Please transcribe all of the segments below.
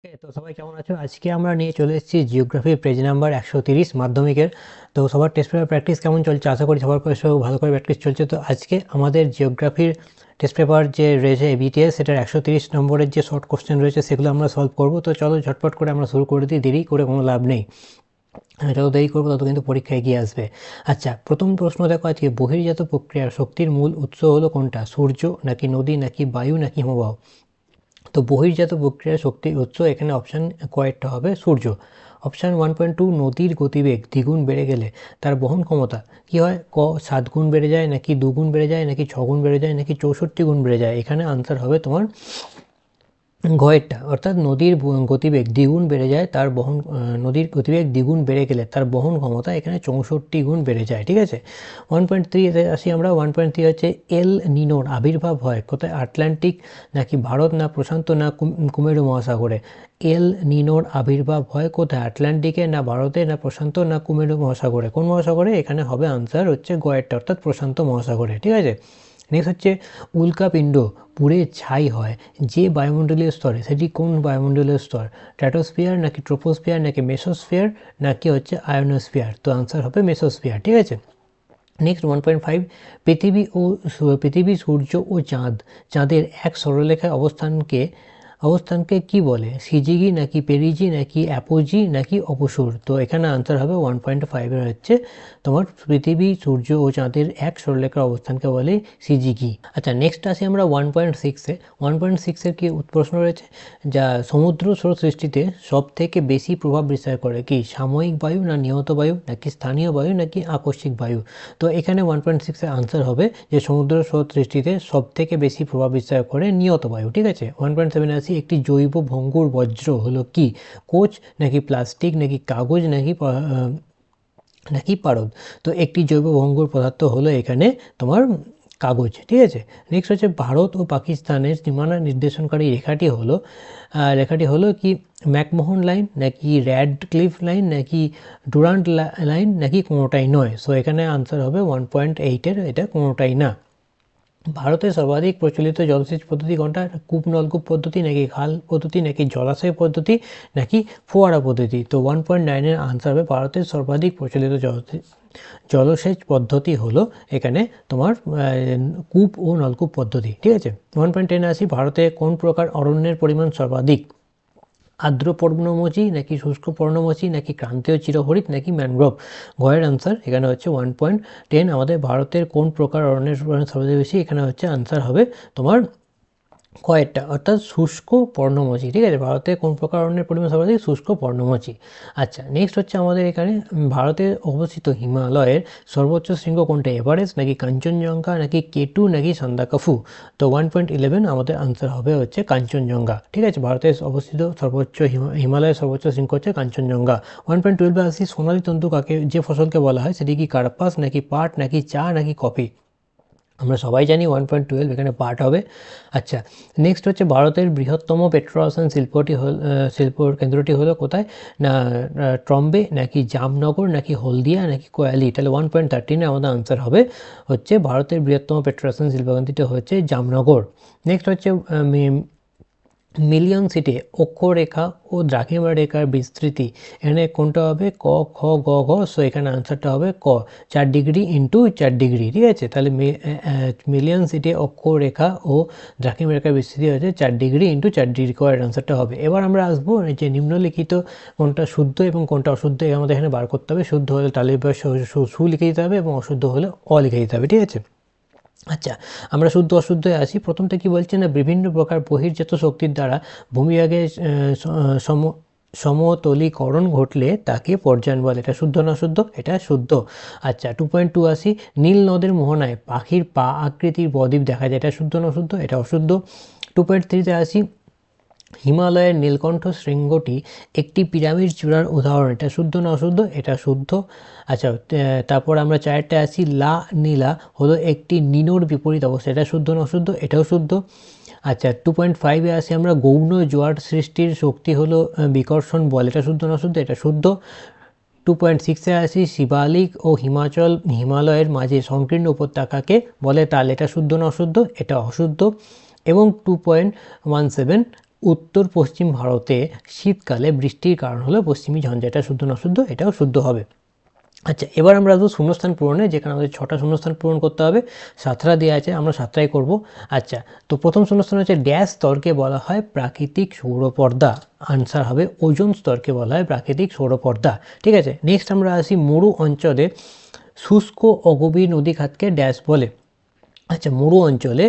তো সবাই কেমন আছো? আজকে আমরা নিয়ে চলে এসেছি জিওগ্রাফি পেজ নাম্বার 130 মাধ্যমিকের। তো সবার টেস্ট পেপার প্র্যাকটিস কেমন চলছে? আশা করি সবার ভালো করে প্র্যাকটিস চলছে। তো আজকে আমাদের জিওগ্রাফির টেস্ট পেপার যে রয়েছে এবিটিএস, সেটার 130 নম্বরের যে শর্ট কোশ্চেন রয়েছে সেগুলো আমরা সলভ করব। তো চলো ঝটপট করে আমরা শুরু করে দিই, দেরি করে কোনো লাভ নেই। যত দেরি করবো তত কিন্তু পরীক্ষা এগিয়ে আসবে। আচ্ছা, প্রথম প্রশ্ন দেখো, আজকে বহির্জাত প্রক্রিয়ার শক্তির মূল উৎস হলো কোনটা? সূর্য নাকি নদী নাকি বায়ু নাকি হিমবাহ? তো বহির্জাত প্রক্রিয়ার শক্তির উৎস এখানে অপশান কয়েকটা হবে সূর্য। অপশান 1.2, নদীর গতিবেগ দ্বিগুণ বেড়ে গেলে তার বহন ক্ষমতা কি হয়? ক 7 গুণ বেড়ে যায়, নাকি 2 গুণ বেড়ে যায়, নাকি 6 গুণ বেড়ে যায়, নাকি 64 গুণ বেড়ে যায়? এখানে আনসার হবে তোমার ঘয়েরটা, অর্থাৎ গতিবেগ দ্বিগুণ বেড়ে যায় তার বহন, নদীর গতিবেগ দ্বিগুণ বেড়ে গেলে তার বহন ক্ষমতা এখানে 64 গুণ বেড়ে যায়। ঠিক আছে, 1.3 আসি আমরা। 1.3 হচ্ছে এল নিনোর আবির্ভাব হয় কোথায়? আটলান্টিক নাকি ভারত না প্রশান্ত না কুমেরু মহাসাগরে? এল নিনোর আবির্ভাব হয় কোথায়? আটলান্টিকে না ভারতে না প্রশান্ত না কুমেরু মহাসাগরে? কোন মহাসাগরে? এখানে হবে আনসার হচ্ছে গয়েরটা, অর্থাৎ প্রশান্ত মহাসাগরে। ঠিক আছে, নেক্সট হচ্ছে উল্কাপিণ্ড পুড়ে ছাই হয় যে বায়ুমণ্ডলীয় স্তরে, সেটি কোন বায়ুমণ্ডলীয় স্তর? স্ট্র্যাটোস্ফিয়ার নাকি ট্রোপোস্ফিয়ার নাকি মেসোস্ফিয়ার নাকি হচ্ছে আয়োনোস্ফিয়ার? তো আনসার হবে মেসোস্ফিয়ার। ঠিক আছে, নেক্সট 1.5, পৃথিবী, সূর্য ও চাঁদের এক সরলরেখায় অবস্থানকে কি বলে? সিজিগি নাকি পেরিজি নাকি অ্যাপোজি নাকি অপসূর? তো এখানে আনসার হবে 1.5 হচ্ছে তোমার পৃথিবী, সূর্য ও চাঁদের এক সরলরেখার অবস্থানকে বলে সিজিগি। আচ্ছা, নেক্সট আসি আমরা 1.6-এ। 1.6-এর কি প্রশ্ন রয়েছে? যা সমুদ্র স্রোত সৃষ্টিতে সব থেকে বেশি প্রভাব বিস্তার করে কি? সাময়িক বায়ু না নিয়ত বায়ু নাকি স্থানীয় বায়ু নাকি আকস্মিক বায়ু? তো এখানে 1.6-এর আনসার হবে যে সমুদ্র স্রোত সৃষ্টিতে সব থেকে বেশি প্রভাব বিস্তার করে নিয়ত বায়ু। ঠিক আছে, 1.7 আসি। একটি জৈব ভঙ্গুর বজ্র হলো কি? কোচ নাকি প্লাস্টিক নাকি কাগজ নাকি পারদ? তো একটি জৈব ভঙ্গুর পদার্থ হলো এখানে তোমার কাগজ। ঠিক আছে, নেক্সট হচ্ছে ভারত ও পাকিস্তানের সীমানা নির্দেশনকারী লেখাটি হলো কি? ম্যাকমোহন লাইন নাকি র্যাডক্লিফ লাইন নাকি ডুরান্ট লাইন নাকি কোনোটাই নয়? সো এখানে আনসার হবে 1.8-এর এটা কোনোটাই না। ভারতের সর্বাধিক প্রচলিত জলসেচ পদ্ধতি কোনটা? কূপ নলকূপ পদ্ধতি নাকি খাল পদ্ধতি নাকি জলাশয় পদ্ধতি নাকি ফোয়ারা পদ্ধতি? তো 1.9-এর আনসার হবে ভারতের সর্বাধিক প্রচলিত জলসেচ পদ্ধতি হলো এখানে তোমার কূপ ও নলকূপ পদ্ধতি। ঠিক আছে, 1.10 আসি। ভারতে কোন প্রকার অরণ্যের পরিমাণ সর্বাধিক? আর্দ্র পর্ণমোচী নাকি শুষ্ক পর্ণমোচী নাকি ক্রান্তীয় চিরহরিৎ নাকি ম্যানগ্রোভ? গয়ের আনসার এখানে হচ্ছে 1.10। আমাদের ভারতের কোন প্রকার অরণ্যের পরিমাণ সবচেয়ে বেশি? এখানে হচ্ছে আনসার হবে তোমার কয়েকটা, অর্থাৎ শুষ্ক পর্ণমোচী। ঠিক আছে, ভারতে কোন প্রকার অরণ্যের পরিমাণ সর্বাধিক? শুষ্ক পর্ণমোচী। আচ্ছা, নেক্সট হচ্ছে আমাদের এখানে ভারতে অবস্থিত হিমালয়ের সর্বোচ্চ শৃঙ্গ কোনটা? এভারেস্ট নাকি কাঞ্চনজঙ্ঘা নাকি কেটু নাকি সান্দাকফু? তো 1.11 আমাদের আনসার হবে হচ্ছে কাঞ্চনজঙ্ঘা। ঠিক আছে, ভারতের অবস্থিত সর্বোচ্চ হিমালয়ের সর্বোচ্চ শৃঙ্গ হচ্ছে কাঞ্চনজঙ্ঘা। 1.12 আসি। সোনালী তন্তু কাকে যে ফসলকে বলা হয় সেটি কি? কার্পাস নাকি পাট নাকি চা নাকি কফি? আমরা সবাই জানি 1.12 এখানে পার্ট হবে। আচ্ছা, নেক্সট হচ্ছে ভারতের বৃহত্তম পেট্রোরসায়ন শিল্পর কেন্দ্রটি হলো কোথায়? না ট্রম্বে নাকি জামনগর নাকি হলদিয়া নাকি কোয়ালি? তাহলে 1.13-এ আমাদের আনসার হবে হচ্ছে ভারতের বৃহত্তম পেট্রোরসায়ন শিল্পকেন্দ্রটি হচ্ছে জামনগর। নেক্সট হচ্ছে মিলিয়ন সিটে অক্ষরেখা ও দ্রাঘিমা রেখার বিস্তৃতি এখানে কোনটা হবে? ক খ গ ঘ। সো এখানে আনসারটা হবে ক, 4 ডিগ্রি ইন্টু 4 ডিগ্রি। ঠিক আছে, তাহলে মিলিয়ন সিটে অক্ষরেখা ও দ্রাঘিমা রেখার বিস্তৃতি হচ্ছে 4 ডিগ্রি ইন্টু 4 ডিগ্রি। কয়ের আনসারটা হবে। এবার আমরা আসবো যে নিম্নলিখিত কোনটা শুদ্ধ এবং কোনটা অশুদ্ধ আমাদের এখানে বার করতে হবে। শুদ্ধ হলে তাহলে সু লিখে দিতে হবে এবং অশুদ্ধ হলে অ লিখে দিতে হবে। ঠিক আছে, আচ্ছা, আমরা শুদ্ধ অশুদ্ধে আসি। প্রথমটা কি বলছে না? বিভিন্ন প্রকার বহির্জাত শক্তির দ্বারা ভূমিভাগে সমতলীকরণ ঘটলে তাকে পর্যায়ন বলে। এটা শুদ্ধ না অশুদ্ধ? এটা শুদ্ধ। আচ্ছা, 2.2 আসি। নীল নদের মোহনায় পাখির পা আকৃতির বদ্বীপ দেখা যায়। এটা শুদ্ধ না অশুদ্ধ? এটা অশুদ্ধ। 2.3-তে আসি। হিমালয়ের নীলকণ্ঠ শৃঙ্গটি একটি পিরামিড চূড়ার উদাহরণ। এটা শুদ্ধ না অশুদ্ধ? এটা শুদ্ধ। আচ্ছা, তারপর আমরা 4-টে আসি। লা নীলা হলো একটি নিনোর বিপরীত অবস্থা। এটা শুদ্ধ না অশুদ্ধ? এটাও শুদ্ধ। আচ্ছা, 2.5-এ আসি আমরা। গৌণ জোয়ার সৃষ্টির শক্তি হলো বিকর্ষণ বল। এটা শুদ্ধ না অশুদ্ধ? এটা শুদ্ধ। 2.6-এ আসি। শিবালিক ও হিমালয়ের মাঝে সংকীর্ণ উপত্যকাকে বলে তাল। এটা শুদ্ধ না অশুদ্ধ? এটা অশুদ্ধ। এবং 2.17 উত্তর পশ্চিম ভারতে শীতকালে বৃষ্টির কারণ হলো পশ্চিমী ঝঞ্ঝা। এটা শুদ্ধ না শুদ্ধ? এটাও শুদ্ধ হবে। আচ্ছা, এবার আমরা আসবো শূন্যস্থান পূরণে, যেখানে আমাদের 6টা শূন্যস্থান পূরণ করতে হবে। 7টা দেওয়া আছে, আমরা 7টাই করবো। আচ্ছা, তো প্রথম শূন্যস্থান হচ্ছে ড্যাশ স্তরকে বলা হয় প্রাকৃতিক সৌরপর্দা। আনসার হবে ওজোন স্তরকে বলা হয় প্রাকৃতিক সৌরপর্দা। ঠিক আছে, নেক্সট আমরা আসি মরু অঞ্চলে শুষ্ক অগভীর নদীখাতকে ড্যাশ বলে। আচ্ছা, মরু অঞ্চলে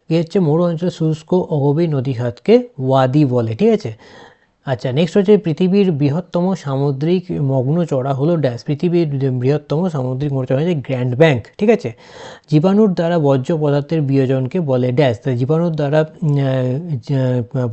কি হচ্ছে? মরু অঞ্চলে শুষ্ক অগভীর নদীখাতকে ওয়াদি বলে। ঠিক আছে। আচ্ছা, নেক্সট হচ্ছে পৃথিবীর বৃহত্তম সামুদ্রিক মগ্নচড়া হলো ড্যাশ। পৃথিবীর বৃহত্তম সামুদ্রিক মগ্নচড়া হচ্ছে গ্র্যান্ড ব্যাংক। ঠিক আছে। জীবাণুর দ্বারা বর্জ্য পদার্থের বিয়োজনকে বলে ড্যাশ। তাই জীবাণুর দ্বারা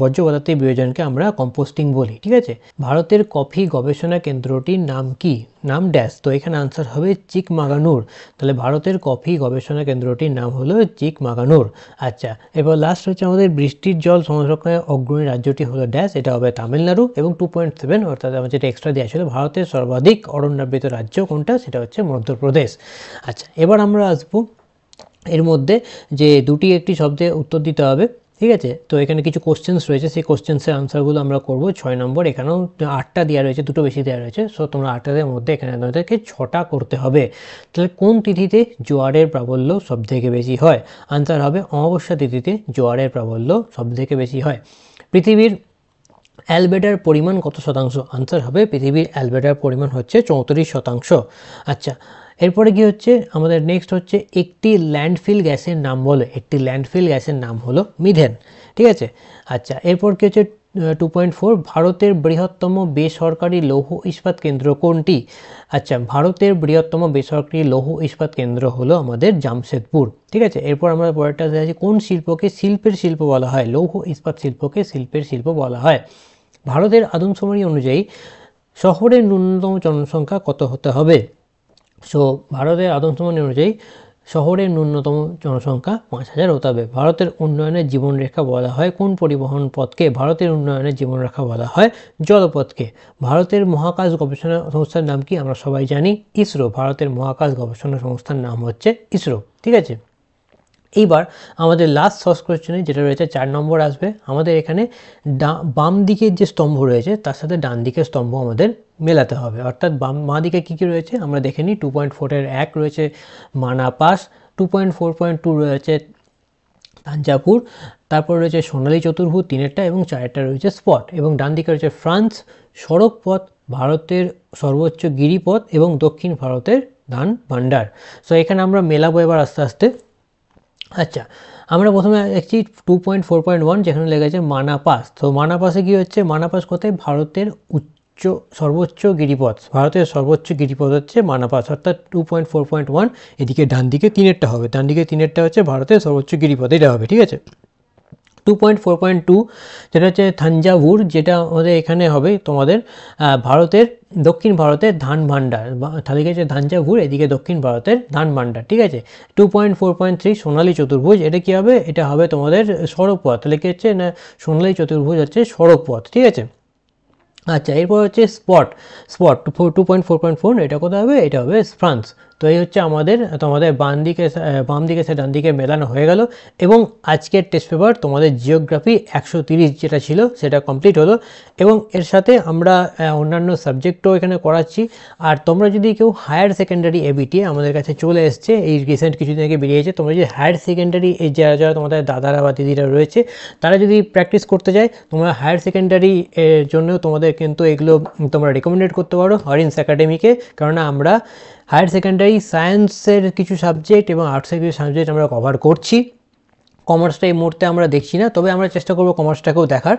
বর্জ্য পদার্থের বিয়োজনকে আমরা কম্পোস্টিং বলি। ঠিক আছে। ভারতের কফি গবেষণা কেন্দ্রটির নাম কি? নাম ড্যাশ। তো এখানে আনসার হবে চিকমাগানুর। তাহলে ভারতের কফি গবেষণা কেন্দ্রটির নাম হলো চিকমাগানুর। আচ্ছা, এবার লাস্ট হচ্ছে আমাদের বৃষ্টির জল সংরক্ষণের অগ্রণী রাজ্যটি হলো ড্যাশ। এটা হবে তামিলনাড়ু। এবং 2.7 অর্থাৎ আমার যেটা এক্সট্রা দেওয়া ছিল, ভারতের সর্বাধিক অরণ্যাবৃত রাজ্য কোনটা? সেটা হচ্ছে মধ্যপ্রদেশ। আচ্ছা, এবার আমরা আসবো এর মধ্যে যে একটি শব্দে উত্তর দিতে হবে। ঠিক আছে। তো এখানে কিছু কোশ্চেন্স রয়েছে, সেই কোশ্চেন্সের আনসারগুলো আমরা করব। 6 নম্বর, এখানেও 8টা দেওয়া রয়েছে, দুটো বেশি দেওয়া রয়েছে। সো তোমরা 8টার মধ্যে এখানে তোমাদেরকে 6টা করতে হবে। তাহলে কোন তিথিতে জোয়ারের প্রাবল্য সব থেকে বেশি হয়? আনসার হবে অমাবস্যা তিথিতে জোয়ারের প্রাবল্য সব থেকে বেশি হয়। পৃথিবীর অ্যালবেডার পরিমাণ কত শতাংশ? আনসার হবে পৃথিবীর অ্যালবেডার পরিমাণ হচ্ছে 34%। আচ্ছা, এরপরে কি হচ্ছে আমাদের নেক্সট হচ্ছে একটি ল্যান্ডফিল গ্যাসের নাম বলে। একটি ল্যান্ডফিল গ্যাসের নাম হলো মিথেন। ঠিক আছে। আচ্ছা, এরপর কি হচ্ছে 2.4 ভারতের বৃহত্তম বেসরকারি লৌহ ইস্পাত কেন্দ্র কোনটি? আচ্ছা, ভারতের বৃহত্তম বেসরকারি লৌহ ইস্পাত কেন্দ্র হলো আমাদের জামশেদপুর। ঠিক আছে। এরপর আমরা পরেরটা দেখছি কোন শিল্পকে শিল্পের শিল্প বলা হয়? লৌহ ইস্পাত শিল্পকে শিল্পের শিল্প বলা হয়। ভারতের আদমশুমারি অনুযায়ী শহরের ন্যূনতম জনসংখ্যা কত হতে হবে? সো ভারতের আদমশুমারি অনুযায়ী শহরের ন্যূনতম জনসংখ্যা 5,000 হতে হবে। ভারতের উন্নয়নের জীবনরেখা বলা হয় কোন পরিবহন পথকে? ভারতের উন্নয়নের জীবনরেখা বলা হয় জলপথকে। ভারতের মহাকাশ গবেষণা সংস্থার নাম কি? আমরা সবাই জানি ইসরো। ভারতের মহাকাশ গবেষণা সংস্থার নাম হচ্ছে ইসরো। ঠিক আছে। এইবার আমাদের লাস্ট সার্চ কোয়েশ্চেনে যেটা রয়েছে 4 নম্বর আসবে। আমাদের এখানে বাম দিকের যে স্তম্ভ রয়েছে তার সাথে ডান দিকের স্তম্ভ আমাদের মেলাতে হবে। অর্থাৎ বাঁ দিকে কী কী রয়েছে আমরা দেখে নিই। 2.4-এর 1 রয়েছে মানাপাস, 2.4.2 রয়েছে তাঞ্জাপুর, তারপর রয়েছে সোনালী চতুর্ভুজ 3-এরটা এবং 4-এরটা রয়েছে স্পট। এবং ডান দিকে রয়েছে ফ্রান্স, সড়ক পথ, ভারতের সর্বোচ্চ গিরিপথ এবং দক্ষিণ ভারতের ধান ভাণ্ডার। সো এখানে আমরা মেলাবো এবার আস্তে আস্তে। আচ্ছা, আমরা প্রথমে দেখছি 2.4.1 যেখানে লেখা আছে মানাপাস। তো মানাপাসে কী হচ্ছে? মানাপাস কোথায়? ভারতের সর্বোচ্চ গিরিপথ। ভারতের সর্বোচ্চ গিরিপথ হচ্ছে মানাপাস। অর্থাৎ 2.4.1 এদিকে ডান দিকে 3-এরটা হবে। ডান দিকে 3-এরটা হচ্ছে ভারতের সর্বোচ্চ গিরিপথ, এটা হবে। ঠিক আছে। 2.4.2 যেটা হচ্ছে থাঞ্জাভুর, যেটা আমাদের এখানে হবে তোমাদের ভারতের দক্ষিণ ভারতের ধান ভাণ্ডার। তাহলে হচ্ছে থাঞ্জাভুর, এদিকে দক্ষিণ ভারতের ধান ভাণ্ডার। ঠিক আছে। 2.4.3 সোনালী চতুর্ভুজ, এটা কী হবে? এটা হবে তোমাদের সড়ক পথ। তাহলে কী হচ্ছে না, সোনালী চতুর্ভুজ হচ্ছে সড়ক পথ। ঠিক আছে। আচ্ছা, এরপর হচ্ছে স্পট 2.4.4, এটা কোথায় হবে? এটা হবে ফ্রান্স। তো এই হচ্ছে তোমাদের বাম দিকে সে ডান দিকে মেলানো হয়ে গেল। এবং আজকের টেস্ট পেপার তোমাদের জিওগ্রাফি 130 যেটা ছিল সেটা কমপ্লিট হলো। এবং এর সাথে আমরা অন্যান্য সাবজেক্টও এখানে করাচ্ছি। আর তোমরা যদি কেউ হায়ার সেকেন্ডারি এবিটি আমাদের কাছে চলে এসছে, এই রিসেন্ট কিছুদিন আগে বেরিয়েছে, তোমরা যদি হায়ার সেকেন্ডারি যারা তোমাদের দাদারা বা দিদিরা রয়েছে তারা যদি প্র্যাকটিস করতে চায়, তোমরা হায়ার সেকেন্ডারি এর জন্য তোমাদের কিন্তু এগুলো তোমরা রেকমেন্ডেড করতে পারো অরিন্স একাডেমিকে। কেননা আমরা হায়ার সেকেন্ডারি সায়েন্সের কিছু সাবজেক্ট এবং আর্টসের কিছু সাবজেক্ট আমরা কভার করছি। কমার্সটা এই মুহূর্তে আমরা দেখছি না, তবে আমরা চেষ্টা করবো কমার্সটাকেও দেখার।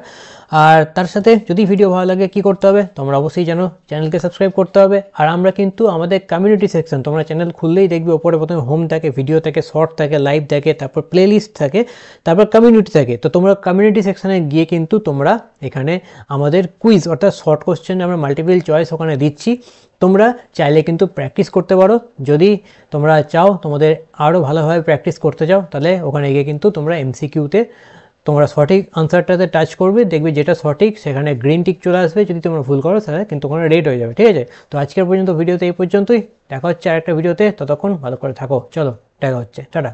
আর তার সাথে যদি ভিডিও ভালো লাগে কী করতে হবে? তোমরা অবশ্যই জানো, চ্যানেলকে সাবস্ক্রাইব করতে হবে। আর আমরা কিন্তু আমাদের কমিউনিটি সেকশন, তোমরা চ্যানেল খুললেই দেখবে ওপরে প্রথমে হোম থাকে, ভিডিও থাকে, শর্ট থাকে, লাইভ থাকে, তারপর প্লেলিস্ট থাকে, তারপর কমিউনিটি থাকে। তো তোমরা কমিউনিটি সেকশনে গিয়ে কিন্তু তোমরা এখানে আমাদের কুইজ অর্থাৎ শর্ট কোশ্চেন আমরা মাল্টিপল চয়েস ওখানে দিচ্ছি। তোমরা চাইলে কিন্তু প্র্যাকটিস করতে পারো। যদি তোমরা চাও তোমাদের আরও ভালোভাবে প্র্যাকটিস করতে চাও, তাহলে ওখানে গিয়ে কিন্তু তোমরা এমসিকিউতে তোমরা সঠিক আনসারটাতে টাচ করবে, দেখবে যেটা সঠিক সেখানে গ্রিন টিক চলে আসবে। যদি তোমরা ভুল করো তাহলে কিন্তু ওখানে রেড হয়ে যাবে। ঠিক আছে। তো আজকের পর্যন্ত ভিডিওতে এই পর্যন্তই। দেখা হচ্ছে আরেকটা ভিডিওতে, ততক্ষণ ভালো করে থাকো। চলো, দেখা হচ্ছে, টাটা।